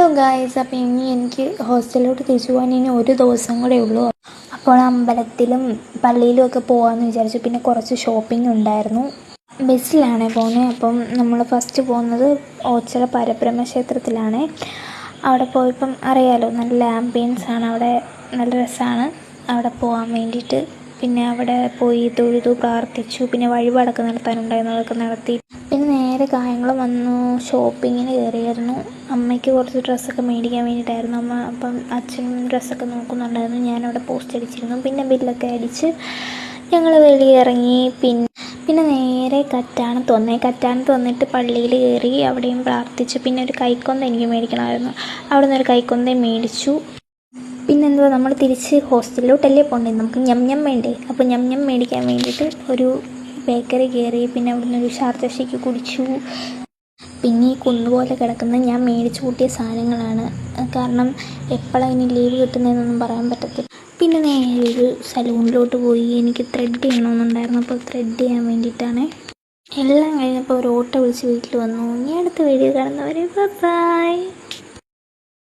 Hello guys, അപ്പോൾ ഇനി എനിക്ക് ഹോസ്റ്റലിലോട്ട് തിരിച്ചു പോകാൻ ഇനി ഒരു ദിവസം കൂടെ ഉള്ളൂ. അപ്പോൾ അമ്പലത്തിലും പള്ളിയിലും ഒക്കെ പോകാമെന്ന് വിചാരിച്ചു. പിന്നെ കുറച്ച് ഷോപ്പിംഗ് ഉണ്ടായിരുന്നു. ബസ്സിലാണ് പോകുന്നത്. അപ്പം നമ്മൾ ഫസ്റ്റ് പോകുന്നത് ഓച്ചിറ പരബ്രഹ്മ ക്ഷേത്രത്തിലാണ്. അവിടെ പോയപ്പം അറിയാലോ, നല്ല ആംബിയൻസ് ആണ്, അവിടെ നല്ല രസമാണ് അവിടെ പോകാൻ വേണ്ടിയിട്ട്. പിന്നെ അവിടെ പോയി തൊഴുതു പ്രാർത്ഥിച്ചു. പിന്നെ വഴിപാടൊക്കെ നടത്താനുണ്ടായിരുന്നു, അതൊക്കെ നടത്തി. പിന്നെ നേരെ കായംകുളം വന്നു ഷോപ്പിങ്ങിന് കയറിയായിരുന്നു. അമ്മയ്ക്ക് കുറച്ച് ഡ്രസ്സൊക്കെ മേടിക്കാൻ വേണ്ടിയിട്ടായിരുന്നു. അപ്പം അച്ഛനും ഡ്രസ്സൊക്കെ നോക്കുന്നുണ്ടായിരുന്നു. ഞാനവിടെ പോസ്റ്റ് അടിച്ചിരുന്നു. പിന്നെ ബില്ലൊക്കെ അടിച്ച് ഞങ്ങൾ വെളിയിറങ്ങി. പിന്നെ നേരെ കറ്റാനത്ത് വന്നിട്ട് പള്ളിയിൽ കയറി, അവിടെയും പ്രാർത്ഥിച്ചു. പിന്നെ ഒരു കൈക്കൊന്ത എനിക്ക് മേടിക്കണമായിരുന്നു. അവിടെ നിന്ന് ഒരു കൈക്കൊന്ത മേടിച്ചു. പിന്നെന്തുവാ, നമ്മൾ തിരിച്ച് ഹോസ്റ്റലിലോട്ടല്ലേ പോകണ്ടേ, നമുക്ക് ഞം വേണ്ടേ. അപ്പോൾ ഞം മേടിക്കാൻ വേണ്ടിയിട്ട് ഒരു ബേക്കറി കയറി. പിന്നെ അവിടുന്ന് ഒരു ഷാർജ ഷേക്ക് കുടിച്ചു. പിന്നെ ഈ കുന്നുപോലെ കിടക്കുന്ന ഞാൻ മേടിച്ചു കൂട്ടിയ സാധനങ്ങളാണ്. കാരണം എപ്പോഴാണ് ഇനി ലീവ് കിട്ടുന്നതെന്നൊന്നും പറയാൻ പറ്റത്തില്ല. പിന്നെ നേരെ ഒരു സലൂണിലോട്ട് പോയി. എനിക്ക് ത്രെഡ് ചെയ്യണമെന്നുണ്ടായിരുന്നു. അപ്പോൾ ത്രെഡ് ചെയ്യാൻ വേണ്ടിയിട്ടാണ്. എല്ലാം കഴിഞ്ഞപ്പോൾ ഒരു ഓട്ടോ വിളിച്ച് വീട്ടിൽ വന്നു. ഇനി അടുത്ത വീഡിയോ കാണുന്നവരെ ബൈ.